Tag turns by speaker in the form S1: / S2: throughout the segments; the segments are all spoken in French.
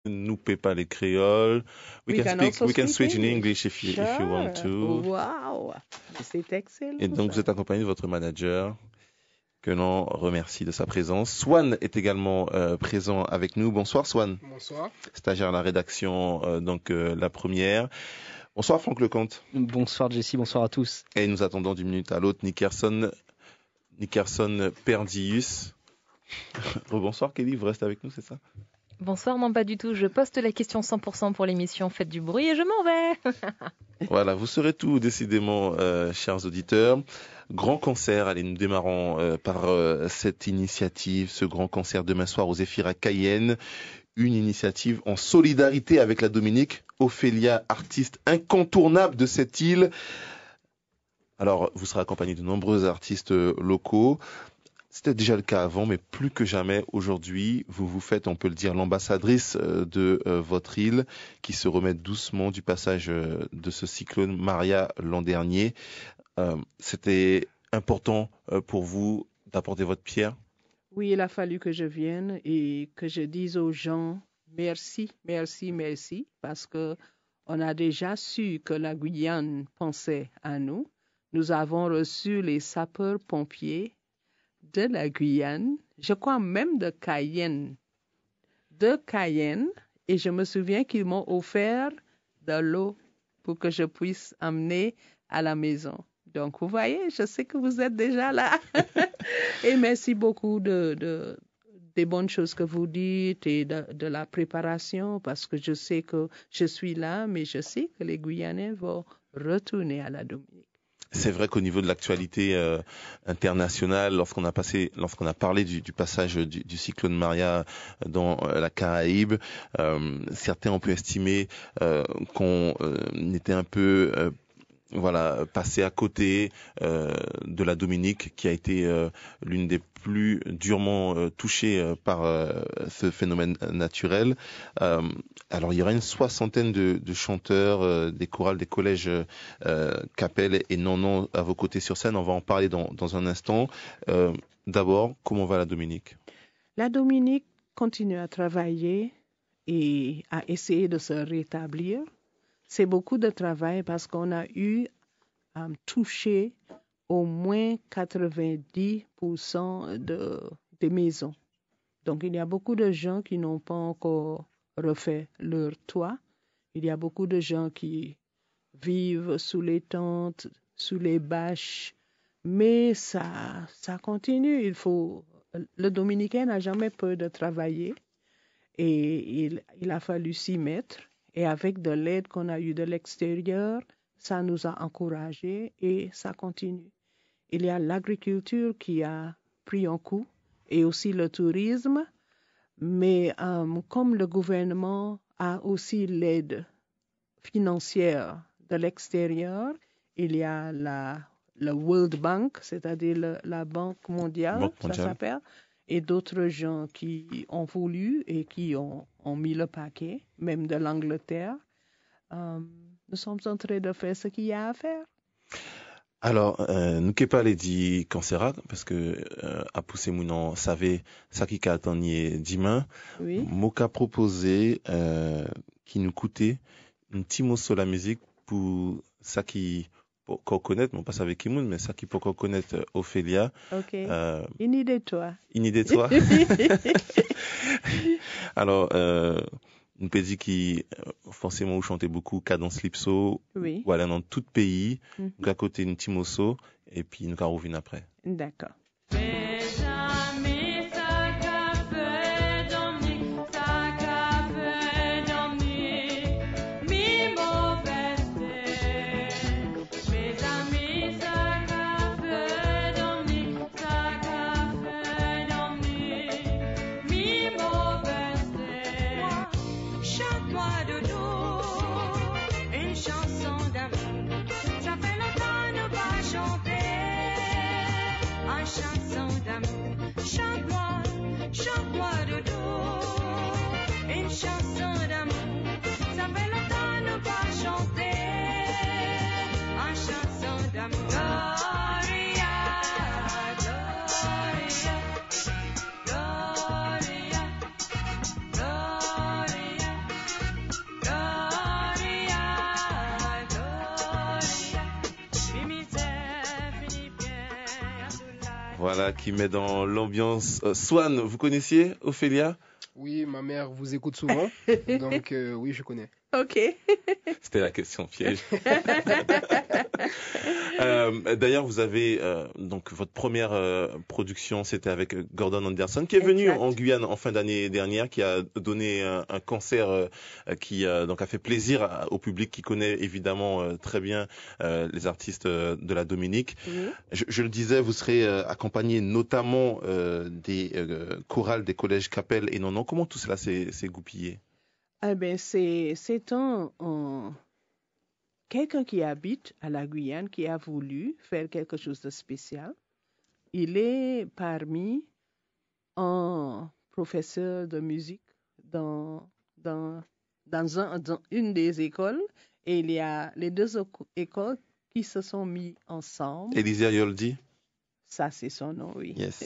S1: Nous paie pas les créoles.
S2: We can
S1: switch in English if you want to.
S2: Wow, c'est excellent.
S1: Et donc, vous êtes accompagné de votre manager, que l'on remercie de sa présence. Swan est également présent avec nous. Bonsoir Swan.
S3: Bonsoir.
S1: Stagiaire à la rédaction, la première. Bonsoir Franck Lecomte.
S4: Bonsoir Jessie, bonsoir à tous.
S1: Et nous attendons d'une minute à l'autre Nickerson Perdius. Rebonsoir Kelly, vous restez avec nous, c'est ça?
S5: Bonsoir, non pas du tout. Je poste la question 100% pour l'émission Faites du bruit et je m'en vais.
S1: Voilà, vous saurez tout décidément, chers auditeurs. Grand concert, allez, nous démarrons par cette initiative, ce grand concert demain soir aux Zéphyrs à Cayenne. Une initiative en solidarité avec la Dominique. Ophélia, artiste incontournable de cette île. Alors, vous serez accompagné de nombreux artistes locaux. C'était déjà le cas avant, mais plus que jamais aujourd'hui, vous vous faites, on peut le dire, l'ambassadrice de votre île, qui se remet doucement du passage de ce cyclone Maria l'an dernier. C'était important pour vous d'apporter votre pierre?
S2: Oui, il a fallu que je vienne et que je dise aux gens merci, merci, merci, parce que on a déjà su que la Guyane pensait à nous. Nous avons reçu les sapeurs-pompiers de la Guyane, je crois même de Cayenne, et je me souviens qu'ils m'ont offert de l'eau pour que je puisse amener à la maison. Donc, vous voyez, je sais que vous êtes déjà là. Et merci beaucoup des bonnes choses que vous dites et de la préparation, parce que je sais que je suis là, mais je sais que les Guyanais vont retourner à la Dominique.
S1: C'est vrai qu'au niveau de l'actualité internationale, lorsqu'on a parlé du passage du cyclone Maria dans la Caraïbe, certains ont pu estimer qu'on était un peu passé à côté de la Dominique, qui a été l'une des plus durement touchées par ce phénomène naturel. Alors il y aura une 60aine de chanteurs, des chorales, des collèges Capelle et non à vos côtés sur scène. On va en parler dans un instant. D'abord, comment va la Dominique?
S2: La Dominique continue à travailler et à essayer de se rétablir. C'est beaucoup de travail parce qu'on a eu à toucher au moins 90% des maisons. Donc, il y a beaucoup de gens qui n'ont pas encore refait leur toit. Il y a beaucoup de gens qui vivent sous les tentes, sous les bâches. Mais ça continue. Le Dominicain n'a jamais peur de travailler et il a fallu s'y mettre. Et avec de l'aide qu'on a eue de l'extérieur, ça nous a encouragés et ça continue. Il y a l'agriculture qui a pris un coup et aussi le tourisme. Mais comme le gouvernement a aussi l'aide financière de l'extérieur, il y a le World Bank, c'est-à-dire la Banque mondiale, ça s'appelle, et d'autres gens qui ont voulu et qui ont mis le paquet, même de l'Angleterre. Nous sommes en train de faire ce qu'il y a à faire.
S1: Alors, nous n'avons pas dit cancéra, parce que à pousser mounon savait ça qui a attendu demain.
S2: Oui.
S1: Moka proposé qui nous coûtait un petit mot sur la musique pour ça qui pour qu'on connaisse, non pas ça avec Kimoun, mais ça qui pour qu'on connaisse Ophélia.
S2: Ok. Une idée de toi.
S1: Une idée de toi. Alors, une pédie qui, forcément, vous chantez beaucoup Cadence Lipso.
S2: Oui.
S1: Ou aller dans tout pays. Donc, à côté, une Timoso. Et puis, nous carreau après.
S2: D'accord.
S1: Voilà, qui met dans l'ambiance. Swan, vous connaissiez Ophélia?
S3: Oui, ma mère vous écoute souvent, donc oui, je connais.
S2: Ok.
S1: C'était la question piège. D'ailleurs, vous avez donc votre première production, c'était avec Gordon Anderson, qui est venu en Guyane en fin d'année dernière, qui a donné un concert qui donc a fait plaisir au public qui connaît évidemment très bien les artistes de la Dominique.
S2: Oui.
S1: Je le disais, vous serez accompagné notamment des chorales des collèges Capelle et Nonon. Comment tout cela s'est goupillé?
S2: Eh ben, c'est quelqu'un qui habite à la Guyane qui a voulu faire quelque chose de spécial. Il est parmi un professeur de musique dans une des écoles, et il y a les deux écoles qui se sont mis ensemble.
S1: Elisa Yoldi?
S2: Ça, c'est son nom, oui.
S1: Yes.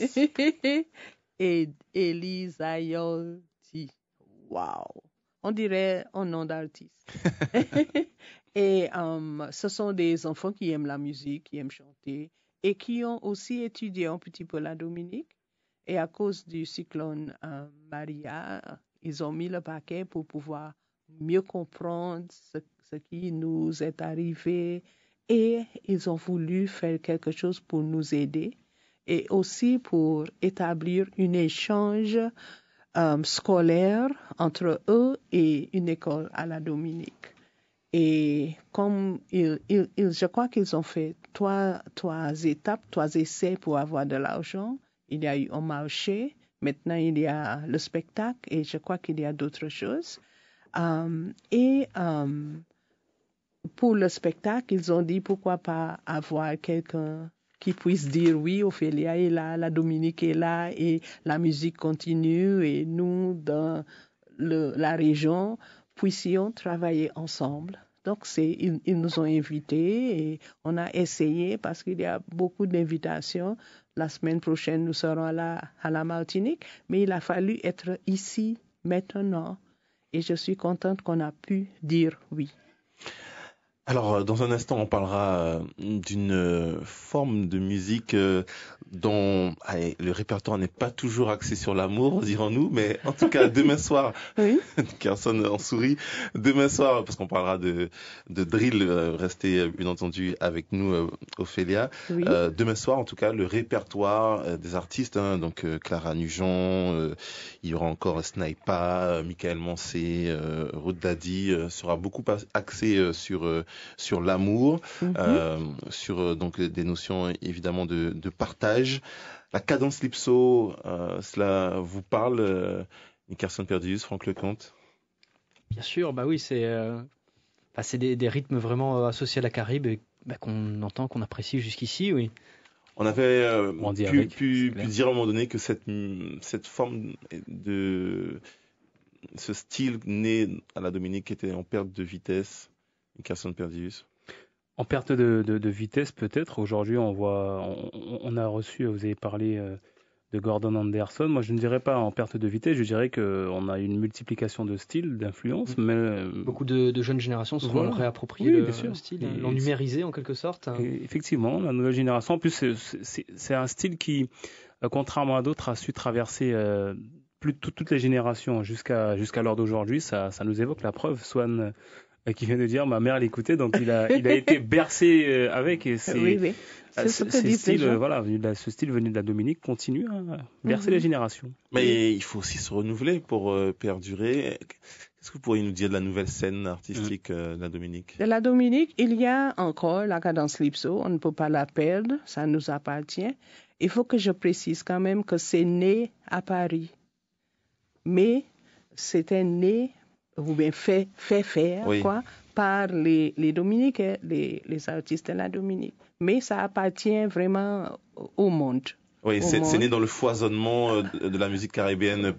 S2: Et Elisa Yoldi. Wow. On dirait un nom d'artiste. Et ce sont des enfants qui aiment la musique, qui aiment chanter et qui ont aussi étudié un petit peu la Dominique. Et à cause du cyclone Maria, ils ont mis le paquet pour pouvoir mieux comprendre ce qui nous est arrivé. Et ils ont voulu faire quelque chose pour nous aider et aussi pour établir un échange scolaire entre eux et une école à la Dominique. Et comme je crois qu'ils ont fait trois étapes, 3 essais pour avoir de l'argent. Il y a eu un marché, maintenant il y a le spectacle et je crois qu'il y a d'autres choses. Pour le spectacle, ils ont dit pourquoi pas avoir quelqu'un qui puisse dire oui, Ophélia est là, la Dominique est là et la musique continue et nous, dans la région, puissions travailler ensemble. Donc, ils nous ont invités et on a essayé parce qu'il y a beaucoup d'invitations. La semaine prochaine, nous serons à la Martinique, mais il a fallu être ici maintenant et je suis contente qu'on a pu dire oui.
S1: Alors, dans un instant, on parlera d'une forme de musique dont le répertoire n'est pas toujours axé sur l'amour, dirons-nous, mais en tout cas, demain soir,
S2: oui.
S1: Personne en sourit, demain soir, parce qu'on parlera de drill, restez bien entendu avec nous, Ophélia.
S2: Oui.
S1: Demain soir, en tout cas, le répertoire des artistes, donc Clara Nugent, il y aura encore Snipa, Michael Mancé, Ruth Daddy, sera beaucoup axé sur l'amour, sur donc des notions évidemment de partage. La cadence Lipso, cela vous parle, Nickerson Perdius, Franck Lecomte?
S4: Bien sûr, bah oui, c'est des rythmes vraiment associés à la Caraïbe et, qu'on entend, qu'on apprécie jusqu'ici, oui.
S1: On avait pu dire à un moment donné que cette forme ce style né à la Dominique était en perte de vitesse. Nickerson Perdius.
S6: En perte de vitesse peut-être. Aujourd'hui, on a reçu, vous avez parlé de Gordon Anderson. Moi, je ne dirais pas en perte de vitesse, je dirais qu'on a une multiplication de styles, d'influences. Mais
S4: beaucoup de jeunes générations se sont réappropriées le style, l'ont numérisé en quelque sorte.
S6: Et effectivement, la nouvelle génération, en plus, c'est un style qui, contrairement à d'autres, a su traverser toutes les générations jusqu'à l'heure d'aujourd'hui. Ça nous évoque la preuve. Swan qui vient de dire ma mère l'écoutait, donc il a été bercé avec, et c'est
S2: oui.
S6: ce style venu de la Dominique continue à bercer les générations.
S1: Mais il faut aussi se renouveler pour perdurer. Qu'est-ce que vous pourriez nous dire de la nouvelle scène artistique de la Dominique?
S2: De la Dominique, il y a encore la cadence Lipso, on ne peut pas la perdre, ça nous appartient. Il faut que je précise quand même que c'est né à Paris, mais c'était né ou bien fait faire par les Dominicains, les artistes de la Dominique. Mais ça appartient vraiment au monde.
S1: Oui, c'est né dans le foisonnement de la musique caribéenne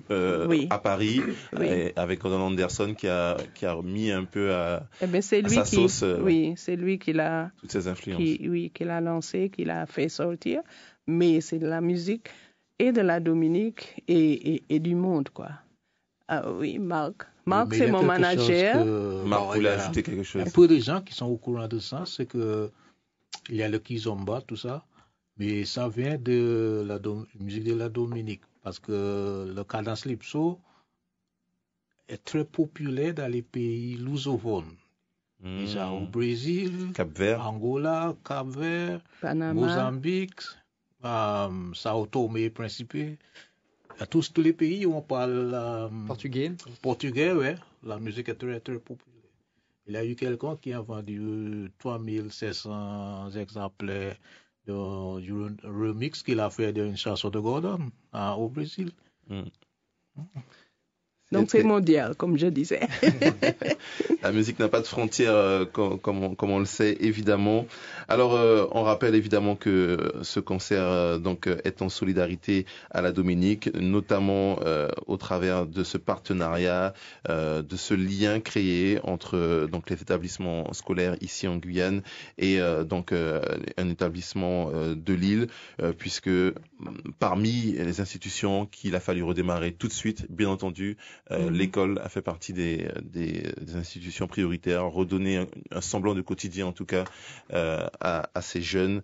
S1: à Paris, avec Gordon Anderson qui a mis un peu à sa sauce.
S2: C'est lui qui l'a
S1: toutes ces influences.
S2: qui l'a lancé, qui l'a fait sortir. Mais c'est de la musique et de la Dominique et du monde, quoi. Ah oui, Marc, c'est mon manager.
S1: Marc voulait ajouter quelque chose.
S7: Pour les gens qui sont au courant de ça, c'est que il y a le kizomba, tout ça. Mais ça vient de la musique de la Dominique, parce que le cadence calypso est très populaire dans les pays lusophones. Déjà au Brésil,
S1: Cap-Vert.
S7: Angola, Cap-Vert,
S2: Panama.
S7: Mozambique, Sao Tomé et Principe. À tous les pays où on parle portugais, ouais, la musique est très, très populaire. Il y a eu quelqu'un qui a vendu 3500 exemplaires du remix qu'il a fait d'une chanson de Gordon au Brésil.
S2: Donc c'est mondial, comme je disais.
S1: La musique n'a pas de frontières, comme on le sait, évidemment. Alors, on rappelle évidemment que ce concert donc est en solidarité à la Dominique, notamment au travers de ce partenariat, de ce lien créé entre donc les établissements scolaires ici en Guyane et donc un établissement de Lille, puisque parmi les institutions qu'il a fallu redémarrer tout de suite, bien entendu, l'école a fait partie des institutions prioritaires, redonner un semblant de quotidien en tout cas à ces jeunes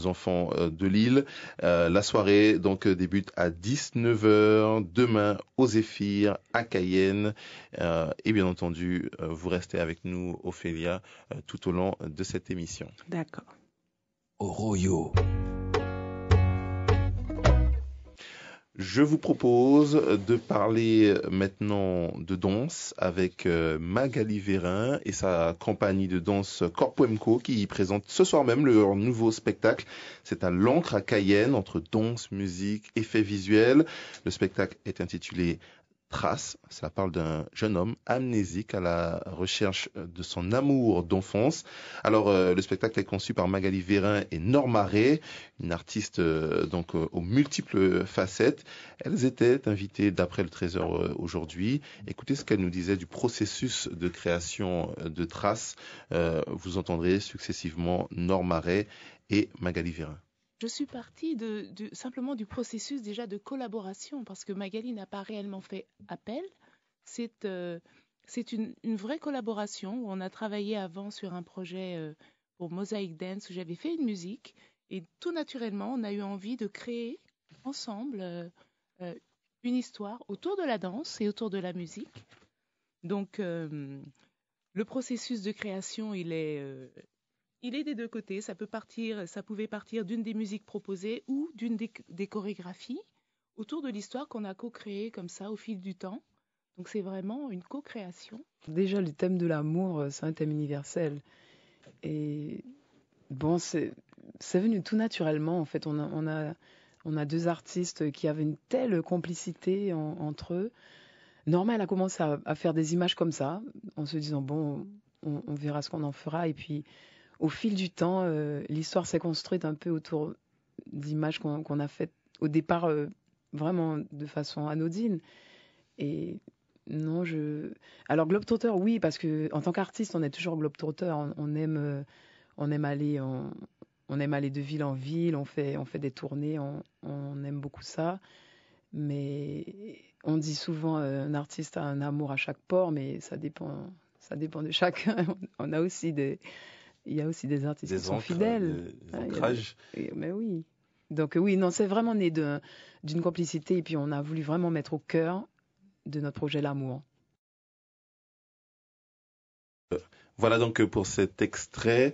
S1: enfants de Lille. La soirée donc débute à 19h demain au Zéphyr à Cayenne et bien entendu vous restez avec nous Ophélia tout au long de cette émission.
S2: D'accord.
S7: Oroyo.
S1: Je vous propose de parler maintenant de danse avec Magali Vérin et sa compagnie de danse Corpoemco qui présente ce soir même leur nouveau spectacle. C'est à l'Ancre à Cayenne, entre danse, musique, effets visuels. Le spectacle est intitulé Trace. Cela parle d'un jeune homme amnésique à la recherche de son amour d'enfance. Alors, le spectacle est conçu par Magali Vérin et Norma Ray, une artiste donc aux multiples facettes. Elles étaient invitées d'après le Trésor aujourd'hui. Écoutez ce qu'elles nous disaient du processus de création de Trace. Vous entendrez successivement Norma Ray et Magali Vérin.
S8: Je suis partie simplement du processus déjà de collaboration parce que Magali n'a pas réellement fait appel. C'est une vraie collaboration où on a travaillé avant sur un projet pour Mosaic Dance où j'avais fait une musique et tout naturellement on a eu envie de créer ensemble une histoire autour de la danse et autour de la musique. Donc le processus de création il est des deux côtés, ça pouvait partir d'une des musiques proposées ou d'une des chorégraphies autour de l'histoire qu'on a co-créée comme ça au fil du temps. Donc c'est vraiment une co-création.
S9: Déjà le thème de l'amour, c'est un thème universel. Et bon, c'est venu tout naturellement en fait. On a deux artistes qui avaient une telle complicité entre eux. Norma, elle a commencé à faire des images comme ça, en se disant bon, on verra ce qu'on en fera. Et puis au fil du temps, l'histoire s'est construite un peu autour d'images qu'on a faites au départ vraiment de façon anodine. Et non, alors Globetrotter, oui, parce que en tant qu'artiste, on est toujours Globetrotter. On aime aller de ville en ville. On fait des tournées. On aime beaucoup ça. Mais on dit souvent un artiste a un amour à chaque port, mais ça dépend de chacun. Il y a aussi des artistes qui sont fidèles.
S1: Des ancrages.
S9: Mais oui. Donc oui, non, c'est vraiment né d'une complicité et puis on a voulu vraiment mettre au cœur de notre projet l'amour.
S1: Voilà donc pour cet extrait.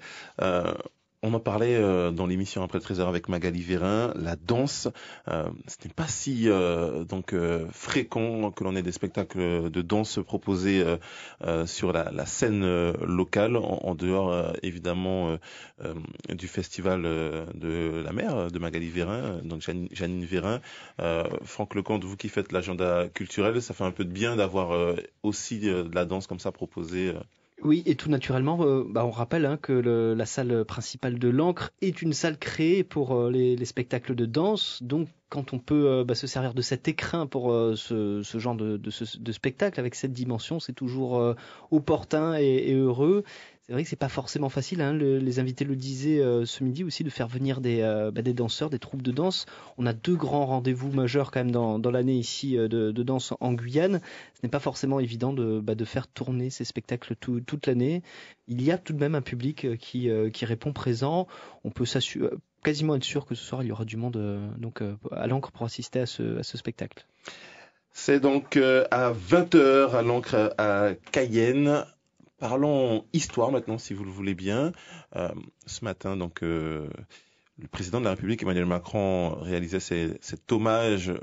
S1: On en parlait dans l'émission Après le Trésor avec Magali Vérin. La danse, ce n'est pas si fréquent que l'on ait des spectacles de danse proposés sur la scène locale, en dehors évidemment du festival de la mer de Magali Vérin, donc Janine Vérin. Franck Lecomte, vous qui faites l'agenda culturel, ça fait un peu de bien d'avoir aussi de la danse comme ça proposée.
S4: Oui, et tout naturellement, on rappelle que la salle principale de l'Ancre est une salle créée pour les spectacles de danse. Donc, quand on peut se servir de cet écrin pour ce genre de spectacle avec cette dimension, c'est toujours opportun et heureux. C'est vrai que c'est pas forcément facile, les invités le disaient ce midi aussi, de faire venir des danseurs, des troupes de danse. On a 2 grands rendez-vous majeurs quand même dans l'année ici de danse en Guyane. Ce n'est pas forcément évident de faire tourner ces spectacles toute l'année. Il y a tout de même un public qui répond présent. On peut quasiment être sûr que ce soir il y aura du monde à l'Ancre pour assister à ce spectacle.
S1: C'est donc à 20h à l'Ancre à Cayenne. Parlons histoire maintenant, si vous le voulez bien. Ce matin, donc, le président de la République, Emmanuel Macron, réalisait cet hommage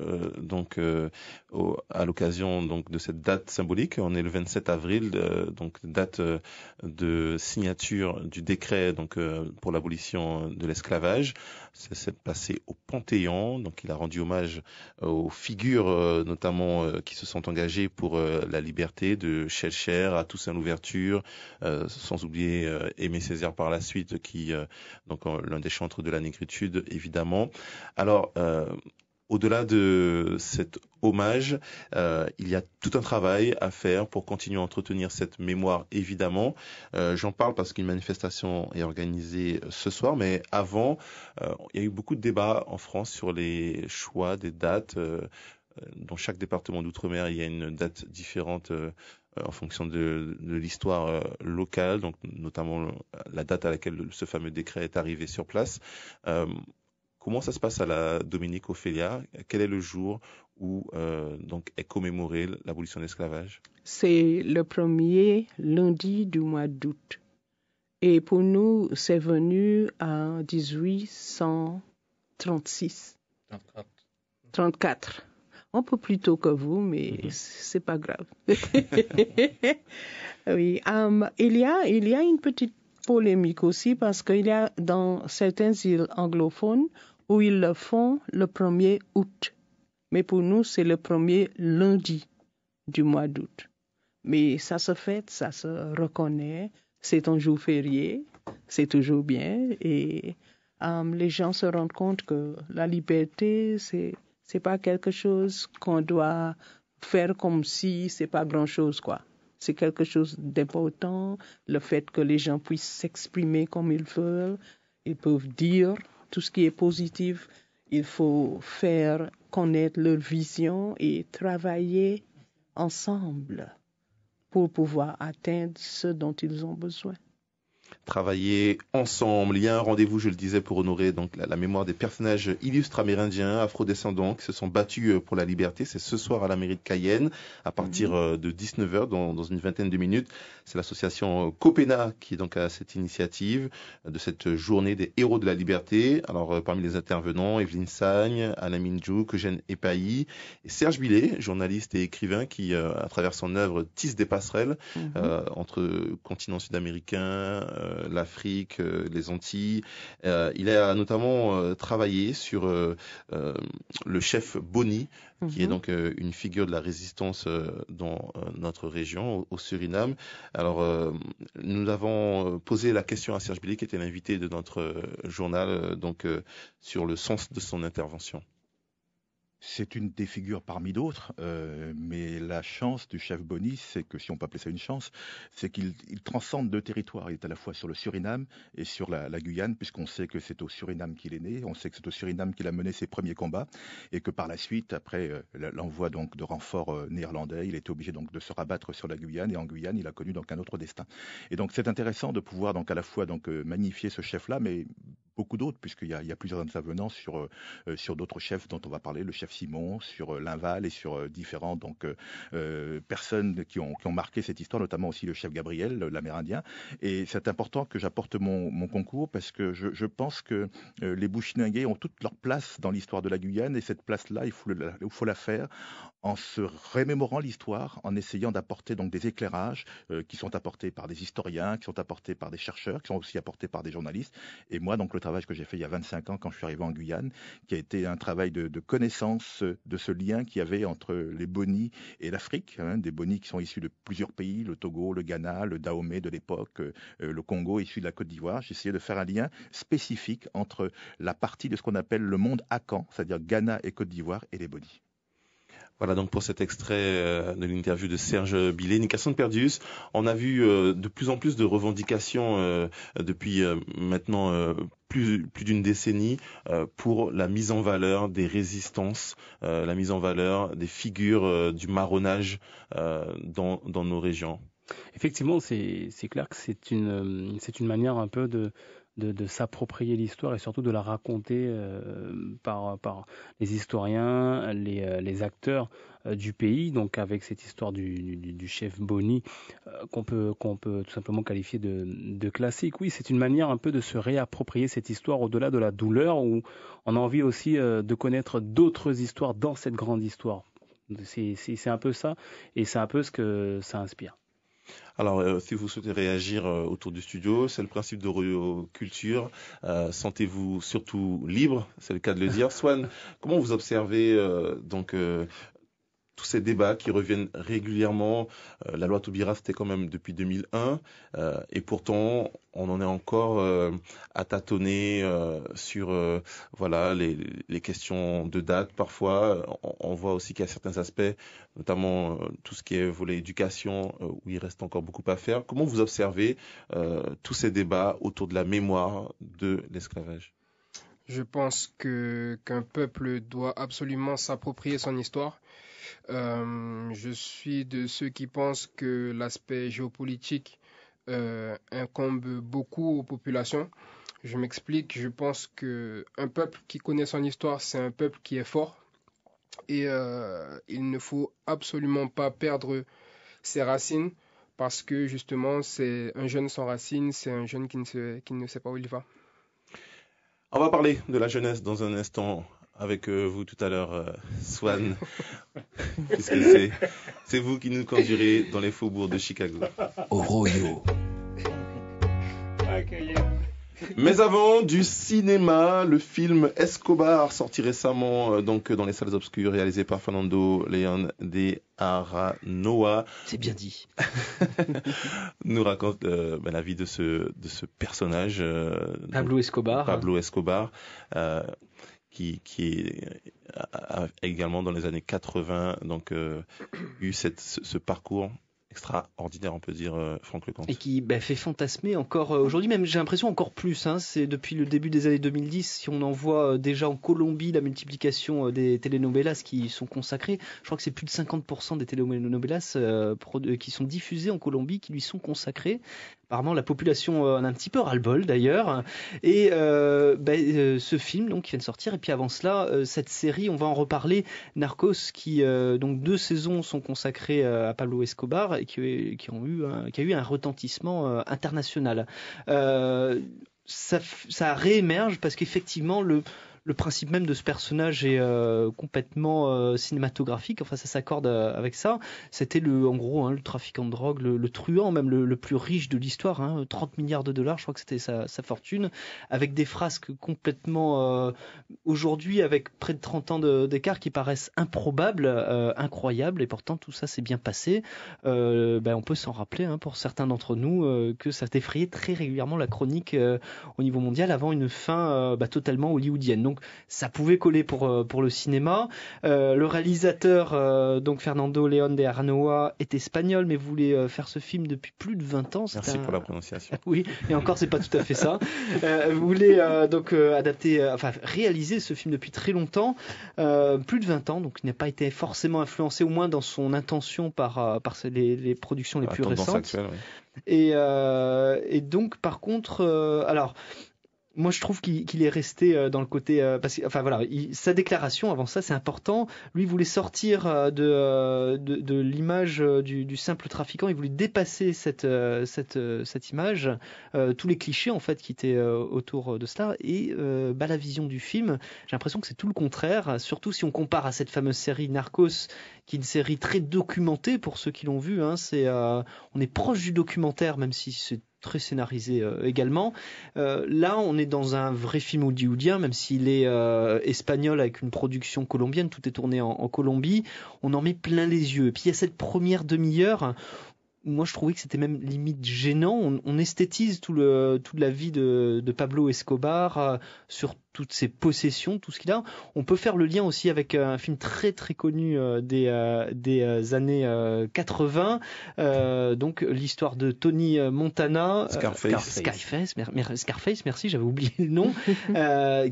S1: à l'occasion donc de cette date symbolique. On est le 27 avril, donc date de signature du décret donc pour l'abolition de l'esclavage. Ça s'est passé au Panthéon. Donc il a rendu hommage aux figures notamment qui se sont engagées pour la liberté, de Schellcher à Toussaint Louverture, sans oublier Aimé Césaire par la suite, qui donc l'un des chantres de la négritude évidemment. Alors au-delà de cet hommage, il y a tout un travail à faire pour continuer à entretenir cette mémoire, évidemment. J'en parle parce qu'une manifestation est organisée ce soir, mais avant, il y a eu beaucoup de débats en France sur les choix des dates. Dans chaque département d'outre-mer, il y a une date différente en fonction de l'histoire locale, donc notamment la date à laquelle ce fameux décret est arrivé sur place. Comment ça se passe à la Dominique Ophélia? Quel est le jour où donc est commémorée l'abolition de l'esclavage? C'est
S2: le premier lundi du mois d'août. Et pour nous, c'est venu en 1836. 34. Un peu plus tôt que vous, mais c'est pas grave. Oui, il y a une petite polémique aussi parce qu'il y a dans certaines îles anglophones où ils le font le 1er août. Mais pour nous, c'est le premier lundi du mois d'août. Mais ça se fête, ça se reconnaît, c'est un jour férié, c'est toujours bien. Et les gens se rendent compte que la liberté, c'est pas quelque chose qu'on doit faire comme si c'est pas grand-chose, quoi. C'est quelque chose d'important, le fait que les gens puissent s'exprimer comme ils veulent, ils peuvent dire tout ce qui est positif. Il faut faire connaître leur vision et travailler ensemble pour pouvoir atteindre ce dont ils ont besoin. Travailler ensemble. Il y a un rendez-vous, je le disais, pour honorer donc la mémoire des personnages illustres amérindiens, afrodescendants, qui se sont battus pour la liberté. C'est ce soir à la mairie de Cayenne, à partir de 19h, dans une vingtaine de minutes. C'est l'association Copena qui est donc à cette initiative de cette journée des héros de la liberté. Alors, parmi les intervenants, Evelyne Sagne, Alain Minjouk, Eugène Epailly et Serge Billet, journaliste et écrivain qui, à travers son œuvre, tisse des passerelles entre continents sud-américains, l'Afrique, les Antilles. Il a notamment travaillé sur le chef Boni, qui est donc une figure de la résistance dans notre région, au Suriname. Alors, nous avons posé la question à Serge Billet, qui était l'invité de notre journal, sur le sens de son intervention.
S10: C'est une des figures parmi d'autres, mais la chance du chef Boni, c'est que, si on peut appeler ça une chance, c'est qu'il transcende deux territoires. Il est à la fois sur le Suriname et sur la Guyane, puisqu'on sait que c'est au Suriname qu'il est né, on sait que c'est au Suriname qu'il a mené ses premiers combats, et que par la suite, après l'envoi donc de renforts néerlandais, il était obligé donc de se rabattre sur la Guyane, et en Guyane, il a connu donc un autre destin. Et donc c'est intéressant de pouvoir donc à la fois donc magnifier ce chef-là, mais beaucoup d'autres, puisqu'il y a plusieurs intervenants sur d'autres chefs dont on va parler, le chef Simon, sur Linval et sur différents personnes qui ont marqué cette histoire, notamment aussi le chef Gabriel, l'Amérindien. Et c'est important que j'apporte mon concours parce que je pense que les Bushinangais ont toute leur place dans l'histoire de la Guyane, et cette place-là, il faut la faire en se remémorant l'histoire, en essayant d'apporter donc des éclairages qui sont apportés par des historiens, qui sont apportés par des chercheurs, qui sont aussi apportés par des journalistes. Et moi, donc, le travail que j'ai fait il y a 25 ans quand je suis arrivé en Guyane, qui a été un travail de connaissance de ce lien qu'il y avait entre les Bonis et l'Afrique, des Bonis qui sont issus de plusieurs pays, le Togo, le Ghana, le Dahomey de l'époque, le Congo issu de la Côte d'Ivoire. J'ai essayé de faire un lien spécifique entre la partie de ce qu'on appelle le monde Akan, c'est-à-dire Ghana et Côte d'Ivoire, et les Bonis.
S1: Voilà donc pour cet extrait de l'interview de Serge Billet. Nicasson de Perdius, on a vu de plus en plus de revendications depuis maintenant plus d'une décennie pour la mise en valeur des résistances, la mise en valeur des figures du marronnage dans nos régions.
S6: Effectivement, c'est clair que c'est une manière un peu de de s'approprier l'histoire et surtout de la raconter par les historiens, les acteurs du pays, donc avec cette histoire du chef Boni qu'on peut tout simplement qualifier de classique. Oui, c'est une manière un peu de se réapproprier cette histoire au-delà de la douleur, où on a envie aussi de connaître d'autres histoires dans cette grande histoire. C'est un peu ça, et c'est un peu ce que ça inspire.
S1: Alors, si vous souhaitez réagir autour du studio, c'est le principe de Rio Culture. Sentez-vous surtout libre, c'est le cas de le dire. Swan, comment vous observez tous ces débats qui reviennent régulièrement? La loi Taubira, c'était quand même depuis 2001, et pourtant on en est encore à tâtonner sur les questions de date. Parfois, on voit aussi qu'il y a certains aspects, notamment tout ce qui est volet éducation, où il reste encore beaucoup à faire. Comment vous observez tous ces débats autour de la mémoire de l'esclavage?
S3: Je pense qu'un peuple doit absolument s'approprier son histoire. Je suis de ceux qui pensent que l'aspect géopolitique incombe beaucoup aux populations. Je m'explique, je pense qu'un peuple qui connaît son histoire, c'est un peuple qui est fort. Et il ne faut absolument pas perdre ses racines, parce que justement, c'est un jeune sans racines, c'est un jeune qui ne sait pas où il va.
S1: On va parler de la jeunesse dans un instant avec vous tout à l'heure, Swan, puisque c'est vous qui nous conduirez dans les faubourgs de Chicago.
S11: Oroyo.
S1: Mais avant, du cinéma, le film Escobar, sorti récemment donc dans les salles obscures, réalisé par Fernando León de Aranoa.
S4: C'est bien dit.
S1: Nous raconte la vie de ce personnage.
S4: Pablo
S1: Escobar. Qui a également dans les années 80 eu ce parcours extraordinaire, on peut dire, Franck Lecomte.
S4: Et qui fait fantasmer encore aujourd'hui, même j'ai l'impression encore plus. C'est depuis le début des années 2010, si on en voit déjà en Colombie la multiplication des telenovelas qui sont consacrées. Je crois que c'est plus de 50% des telenovelas qui sont diffusées en Colombie qui lui sont consacrées. Apparemment, la population en a un petit peu ras-le-bol d'ailleurs. Et ce film donc qui vient de sortir. Et puis avant cela, cette série, on va en reparler, Narcos, qui donc 2 saisons sont consacrées à Pablo Escobar et qui a eu un retentissement international. Ça réémerge parce qu'effectivement le principe même de ce personnage est complètement cinématographique. Enfin, ça s'accorde avec ça. C'était en gros le trafiquant de drogue, le truand même le plus riche de l'histoire. 30 milliards de dollars, je crois que c'était sa fortune, avec des frasques complètement aujourd'hui avec près de 30 ans d'écart qui paraissent improbables, incroyables, et pourtant tout ça s'est bien passé. On peut s'en rappeler pour certains d'entre nous que ça défrayait très régulièrement la chronique au niveau mondial avant une fin totalement hollywoodienne. Donc ça pouvait coller pour le cinéma. Le réalisateur, donc Fernando León de Aranoa, est espagnol, mais voulait faire ce film depuis plus de 20 ans.
S1: Merci pour la prononciation.
S4: Oui, et encore, c'est pas tout à fait ça. Voulait réaliser ce film depuis très longtemps, plus de 20 ans, donc il n'a pas été forcément influencé, au moins dans son intention, par les productions les plus récentes.
S1: Actuelle, oui.
S4: Et donc, par contre, moi, je trouve qu'il est resté dans le côté sa déclaration avant ça, c'est important. Lui, il voulait sortir de l'image du simple trafiquant. Il voulait dépasser cette image, tous les clichés en fait qui étaient autour de cela. Et la vision du film, j'ai l'impression que c'est tout le contraire. Surtout si on compare à cette fameuse série Narcos, qui est une série très documentée pour ceux qui l'ont vu. On est proche du documentaire, même si c'est très scénarisé également. Là, on est dans un vrai film hollywoodien, même s'il est espagnol avec une production colombienne, tout est tourné en Colombie. On en met plein les yeux. Et puis il y a cette première demi-heure. Moi, je trouvais que c'était même limite gênant. On esthétise toute la vie de Pablo Escobar sur toutes ses possessions, tout ce qu'il a. On peut faire le lien aussi avec un film très très connu des années 80, donc l'histoire de Tony Montana, Scarface, merci, j'avais oublié le nom,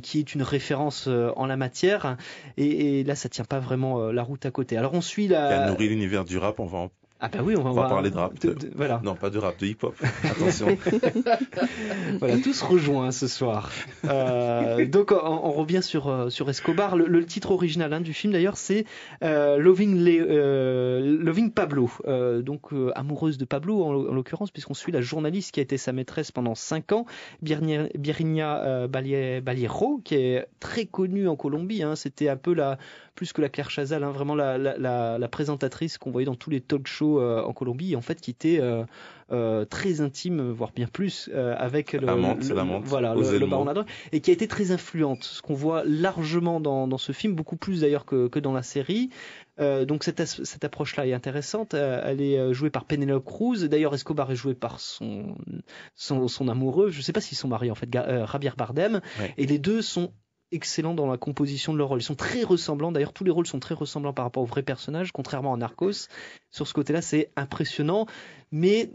S4: qui est une référence en la matière. Et là, ça tient pas vraiment la route à côté. Alors on suit
S1: qui a nourri l'univers du rap, on va
S4: Ah bah oui, on
S1: va parler de rap.
S4: Voilà.
S1: Non, pas de rap, de hip-hop. Attention.
S4: Voilà, tout se rejoint ce soir. Donc on revient sur Escobar. Le titre original du film d'ailleurs, c'est Loving Pablo. Donc amoureuse de Pablo en l'occurrence, puisqu'on suit la journaliste qui a été sa maîtresse pendant 5 ans, Virginia Baliero, qui est très connue en Colombie. C'était un peu plus que la Claire Chazal, vraiment la présentatrice qu'on voyait dans tous les talk shows en Colombie, en fait, qui était très intime, voire bien plus, avec le baron Ladrón, et qui a été très influente, ce qu'on voit largement dans ce film, beaucoup plus d'ailleurs que dans la série. Donc cette approche-là est intéressante. Elle est jouée par Penélope Cruz. D'ailleurs, Escobar est joué par son amoureux. Je ne sais pas s'ils sont mariés en fait, Javier Bardem. Ouais. Et les deux sont excellents dans la composition de leur rôle. Ils sont très ressemblants. D'ailleurs, tous les rôles sont très ressemblants par rapport aux vrais personnages, contrairement à Narcos. Sur ce côté-là, c'est impressionnant. Mais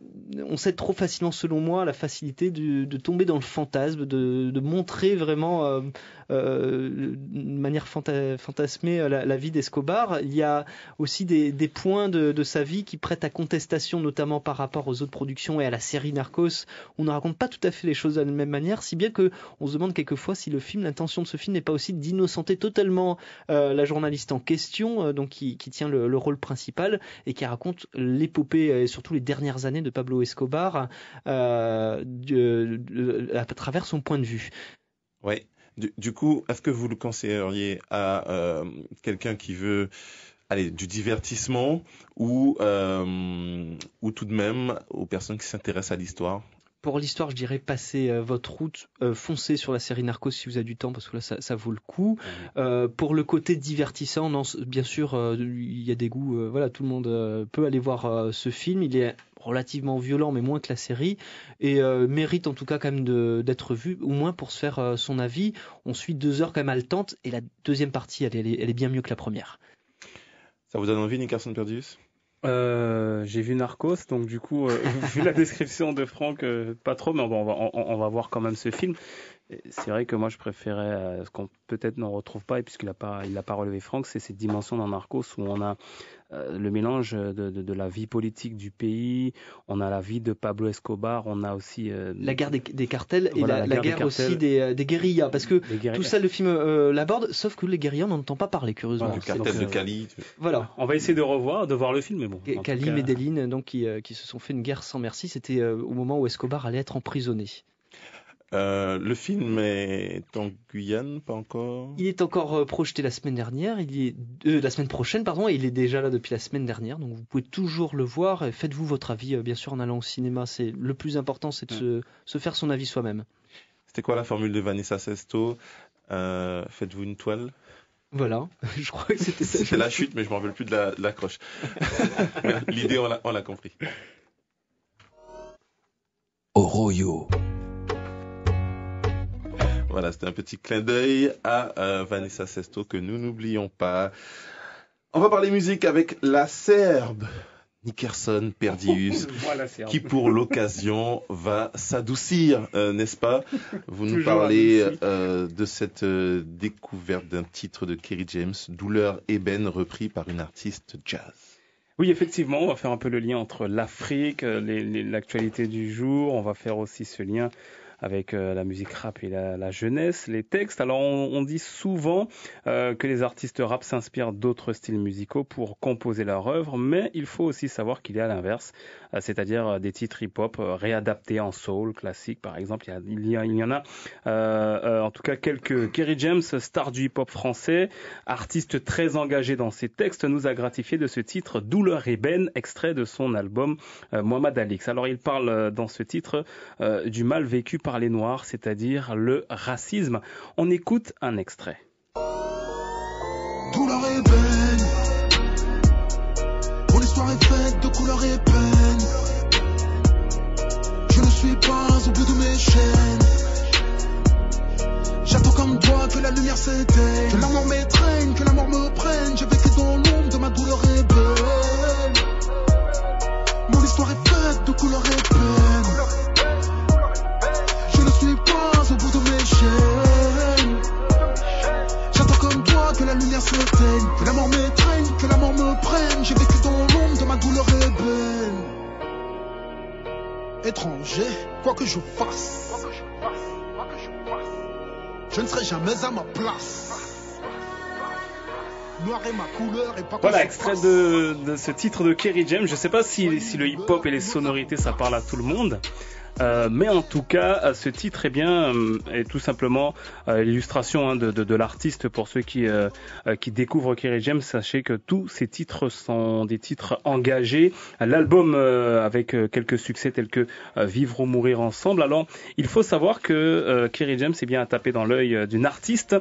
S4: on cède trop facilement, selon moi, la facilité de tomber dans le fantasme, de montrer vraiment de manière fantasmée la vie d'Escobar. Il y a aussi des points de sa vie qui prêtent à contestation, notamment par rapport aux autres productions et à la série Narcos. On ne raconte pas tout à fait les choses de la même manière, si bien qu'on se demande quelquefois si l'intention de ce film n'est pas aussi d'innocenter totalement la journaliste en question, donc qui tient le rôle principal et qui raconte l'épopée et surtout les dernières années de Pablo Escobar à travers son point de vue.
S1: Oui. Du coup, est-ce que vous le conseilleriez à quelqu'un qui veut du divertissement ou tout de même aux personnes qui s'intéressent à l'histoire?
S4: Pour l'histoire, je dirais passez votre route, foncez sur la série Narcos si vous avez du temps, parce que là, ça vaut le coup. Pour le côté divertissant, non, bien sûr, il y a des goûts. Tout le monde peut aller voir ce film. Il est relativement violent, mais moins que la série, et mérite en tout cas quand même d'être vu, au moins pour se faire son avis. On suit 2 heures quand même haletantes, et la deuxième partie, elle est bien mieux que la première.
S1: Ça vous donne envie, Nickerson Perdius?
S6: J'ai vu Narcos, donc du coup, vu la description de Franck, pas trop, mais on va voir quand même ce film. Et c'est vrai que moi, je préférais ce qu'on peut-être n'en retrouve pas, et puisqu'il n'a pas relevé Franck, c'est cette dimension dans Narcos où on a le mélange de la vie politique du pays, on a la vie de Pablo Escobar, on a aussi
S4: la guerre des cartels et la guerre aussi des guérillas, parce que tout ça le film l'aborde, sauf que les guérillas on n'entend pas parler curieusement.
S1: Le cartel de Cali.
S4: Voilà.
S6: On va essayer de voir le film, mais bon.
S4: Cali, Medellín, donc qui se sont fait une guerre sans merci. C'était au moment où Escobar allait être emprisonné.
S1: Le film est en Guyane, pas encore?
S4: Il est encore projeté la semaine dernière, la semaine prochaine, pardon, et il est déjà là depuis la semaine dernière, donc vous pouvez toujours le voir. Faites-vous votre avis, bien sûr, en allant au cinéma. Le plus important, c'est de se faire son avis soi-même.
S1: C'était quoi la formule de Vanessa Sesto? Faites-vous une toile?
S4: Voilà, je crois que c'était ça.
S1: C'était la chute, mais je ne me rappelle plus de l'accroche. L'idée, on l'a compris.
S11: Oroyo.
S1: Voilà, c'était un petit clin d'œil à Vanessa Sesto que nous n'oublions pas. On va parler musique avec la Serbe, Nickerson Perdius, qui pour l'occasion va s'adoucir, n'est-ce pas? Vous nous parlez de cette découverte d'un titre de Kerry James, Douleur ébène, repris par une artiste jazz.
S6: Oui, effectivement, on va faire un peu le lien entre l'Afrique, l'actualité du jour, on va faire aussi ce lien avec la musique rap et la jeunesse, les textes. Alors on dit souvent que les artistes rap s'inspirent d'autres styles musicaux pour composer leur œuvre, mais il faut aussi savoir qu'il y a l'inverse, c'est-à-dire des titres hip-hop réadaptés en soul, classique par exemple. Il y en a en tout cas quelques. Kerry James, star du hip-hop français, artiste très engagé dans ses textes, nous a gratifié de ce titre Douleur ébène, extrait de son album Mohamed Alix. Alors il parle dans ce titre du mal vécu par les Noirs, c'est-à-dire le racisme. On écoute un extrait.
S12: Douleur ébène, mon histoire est faite de couleur ébène. Je ne suis pas au bout de mes chaînes. J'attends comme toi que la lumière s'éteigne, que la mort m'étreigne, que la mort me prenne. J'ai vécu dans l'ombre de ma douleur ébène. Mon histoire est faite de couleur ébène. Au bout de mes chaînes, j'attends comme toi que la lumière s'éteigne, que la mort m'étreigne, que la mort me prenne. J'ai vécu dans l'ombre de ma douleur ébène. étranger, quoi que je fasse, je ne serai jamais à ma place. Noir est ma couleur et pas
S6: voilà, extrait de ce titre de Kerry James. Je sais pas si le hip-hop et les sonorités ça parle à tout le monde. Mais en tout cas, ce titre est tout simplement l'illustration de l'artiste. Pour ceux qui découvrent Kerry James, sachez que tous ces titres sont des titres engagés. L'album avec quelques succès tels que Vivre ou mourir ensemble. Alors, il faut savoir que Kerry James est bien tapé dans l'œil d'une artiste,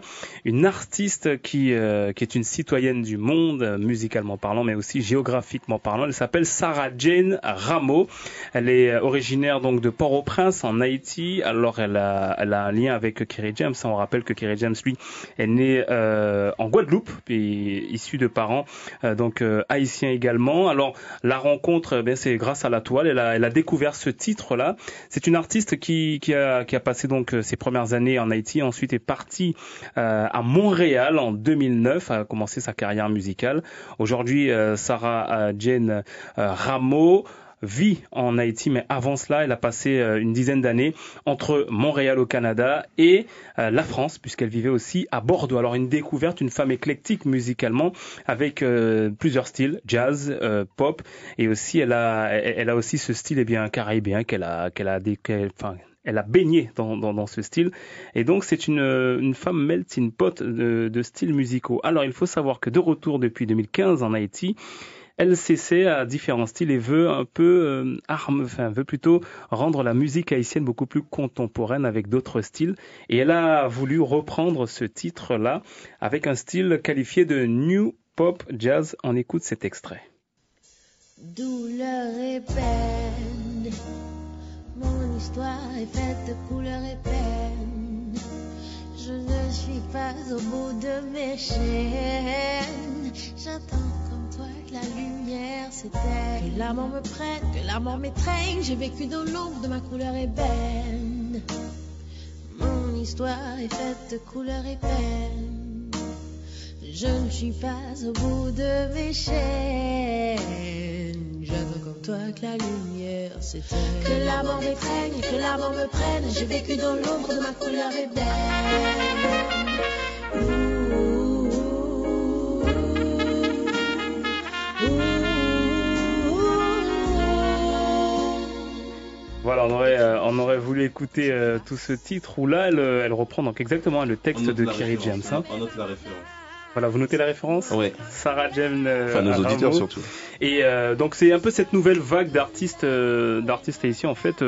S6: qui est une citoyenne du monde, musicalement parlant, mais aussi géographiquement parlant. Elle s'appelle Sarah Jane Ramo. Elle est originaire donc de Port-au-Prince en Haïti. Alors elle a un lien avec Kerry James. On rappelle que Kerry James lui est né en Guadeloupe et issu de parents haïtiens également. Alors la rencontre, c'est grâce à la toile. Elle a découvert ce titre-là. C'est une artiste qui a passé donc ses premières années en Haïti. Ensuite est partie à Montréal en 2009, a commencé sa carrière musicale. Aujourd'hui, Sarah Jane Ramo vit en Haïti, mais avant cela, elle a passé une dizaine d'années entre Montréal au Canada et la France, puisqu'elle vivait aussi à Bordeaux. Alors une découverte, une femme éclectique musicalement, avec plusieurs styles, jazz, pop, et aussi elle a aussi ce style caribéen qu'elle a baigné dans ce style. Et donc, c'est une femme melting pot de styles musicaux. Alors, il faut savoir que de retour depuis 2015 en Haïti, elle s'essaie à différents styles et veut plutôt rendre la musique haïtienne beaucoup plus contemporaine avec d'autres styles. Et elle a voulu reprendre ce titre-là avec un style qualifié de New Pop Jazz. On écoute cet extrait.
S13: Douleur et peine, mon histoire est faite de couleur et peine. Je ne suis pas au bout de mes chaînes. J'attends comme toi que la lumière s'éteigne, que la mort me prenne, que la mort m'étreigne. J'ai vécu dans l'ombre de ma couleur ébène. Mon histoire est faite de couleur et peine. Je ne suis pas au bout de mes chaînes. J'attends comme toi que la lumière s'éteigne, que la mort m'étreigne, que la mort me prenne. J'ai vécu dans l'ombre de ma couleur ébène.
S6: Voilà, on aurait voulu écouter tout ce titre où là, elle reprend donc exactement le texte de Kerry James.
S1: On note la référence.
S6: Voilà, vous notez la référence ?
S1: Oui.
S6: Sarah Jane
S1: nos auditeurs surtout.
S6: Et donc c'est un peu cette nouvelle vague d'artistes haïtiens en fait,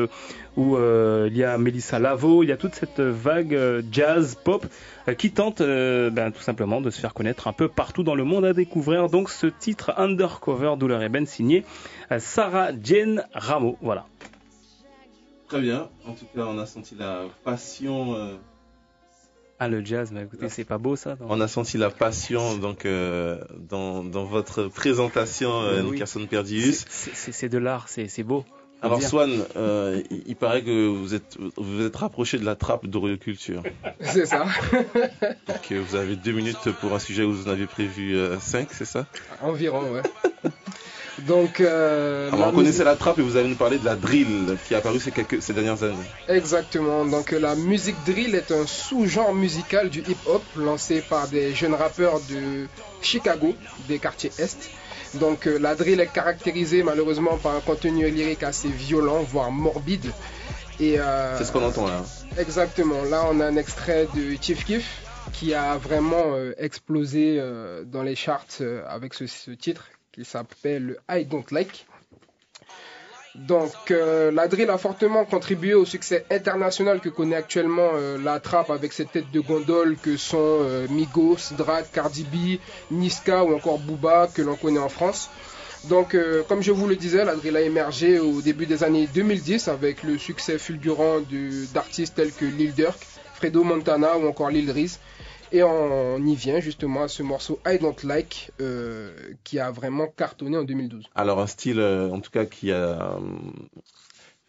S6: où il y a Mélissa Lavo, il y a toute cette vague jazz, pop, qui tente tout simplement de se faire connaître un peu partout dans le monde, à découvrir donc ce titre Undercover Douleur Ébène signé Sarah Jane Ramo. Voilà.
S1: Très bien. En tout cas, on a senti la passion.
S6: Le jazz, mais écoutez, c'est pas beau ça.
S1: On a senti la passion donc dans votre présentation, Nickerson Perdius.
S6: C'est de l'art, c'est beau.
S1: Alors Swan, il paraît que vous êtes rapproché de la trappe d'Orio Culture.
S3: C'est ça.
S1: Donc vous avez 2 minutes pour un sujet où vous en avez prévu 5, c'est ça ?
S3: Environ, ouais. Donc,
S1: on connaissait la trappe et vous allez nous parler de la drill qui est apparue ces dernières années.
S3: Exactement. Donc la musique drill est un sous-genre musical du hip-hop lancé par des jeunes rappeurs de Chicago, des quartiers Est. Donc la drill est caractérisée malheureusement par un contenu lyrique assez violent, voire morbide. Et,
S1: c'est ce qu'on entend là.
S3: Exactement. Là, on a un extrait de Chief Keef qui a vraiment explosé dans les charts avec ce titre qui s'appelle I Don't Like. Donc la drill a fortement contribué au succès international que connaît actuellement la trappe avec ses têtes de gondole que sont Migos, Drake, Cardi B, Niska ou encore Booba que l'on connaît en France. Donc comme je vous le disais, la drill a émergé au début des années 2010 avec le succès fulgurant d'artistes tels que Lil Durk, Fredo Montana ou encore Lil Reese. Et on y vient justement à ce morceau I Don't Like qui a vraiment cartonné en 2012.
S1: Alors un style en tout cas qui a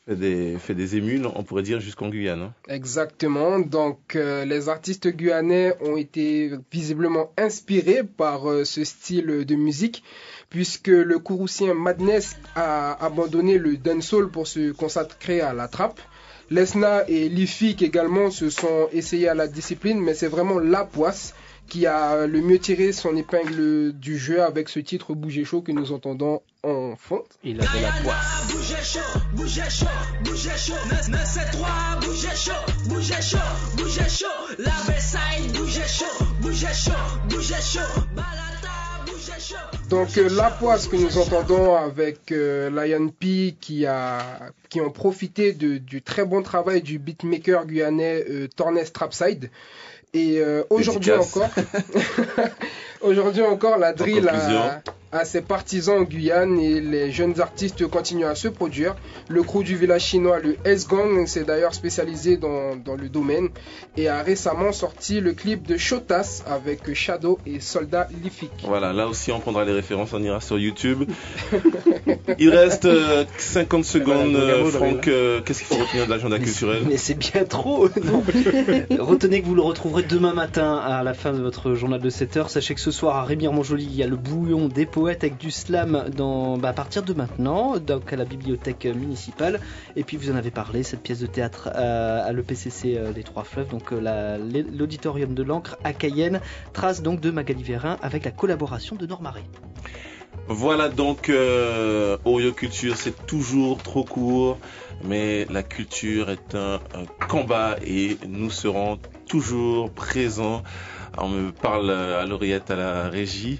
S1: fait des émules, on pourrait dire, jusqu'en Guyane. Hein.
S3: Exactement. Donc, les artistes guyanais ont été visiblement inspirés par ce style de musique, puisque le Kouroussien Madness a abandonné le dancehall pour se consacrer à la trappe. Lesna et Lifik également se sont essayés à la discipline, mais c'est vraiment La Poisse qui a le mieux tiré son épingle du jeu avec ce titre Bougez chaud que nous entendons en fond.
S4: Il avait la poisse.
S12: Bougez chaud, bougez chaud, bougez chaud. 973, bougez chaud, bougez chaud, bougez chaud. La Versailles, bougez chaud, bougez chaud, bougez chaud. Balata, bougez chaud.
S3: Donc La Poisse que nous entendons avec Lion P qui ont profité du très bon travail du beatmaker guyanais Tornes Trapside. Et aujourd'hui encore, la drill a ses partisans en Guyane et les jeunes artistes continuent à se produire. Le crew du village chinois, le S-Gang, s'est d'ailleurs spécialisé dans le domaine et a récemment sorti le clip de Chotas avec Shadow et Soldat Lifik.
S1: Voilà, là aussi on prendra les références, on ira sur YouTube. Il reste 50 secondes, Franck, qu'est-ce qu'il faut retenir de l'agenda culturel?
S4: Mais c'est bien trop. Retenez que vous le retrouverez demain matin à la fin de votre journal de 7h. Sachez que ce soir à Rémy-Montjoly, il y a le bouillon des poètes avec du slam à partir de maintenant, donc à la bibliothèque municipale. Et puis vous en avez parlé, cette pièce de théâtre à l'EPCC des Trois Fleuves, donc l'auditorium de l'Ancre à Cayenne, trace donc de Magali Vérin avec la collaboration de Normaré.
S1: Voilà donc Orio Culture, c'est toujours trop court, mais la culture est un combat et nous serons toujours présents. On me parle à l'oreillette à la régie.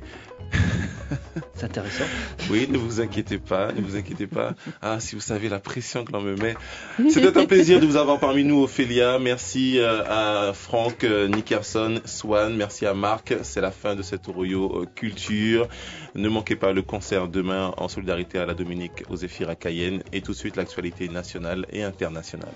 S4: C'est intéressant.
S1: Oui, ne vous inquiétez pas, ne vous inquiétez pas. Ah, si vous savez la pression que l'on me met. C'était un plaisir de vous avoir parmi nous, Ophélia. Merci à Franck Nickerson, Swan. Merci à Marc. C'est la fin de cette Oroyo Culture. Ne manquez pas le concert demain en solidarité à la Dominique aux Zéphyrs à Cayenne. Et tout de suite, l'actualité nationale et internationale.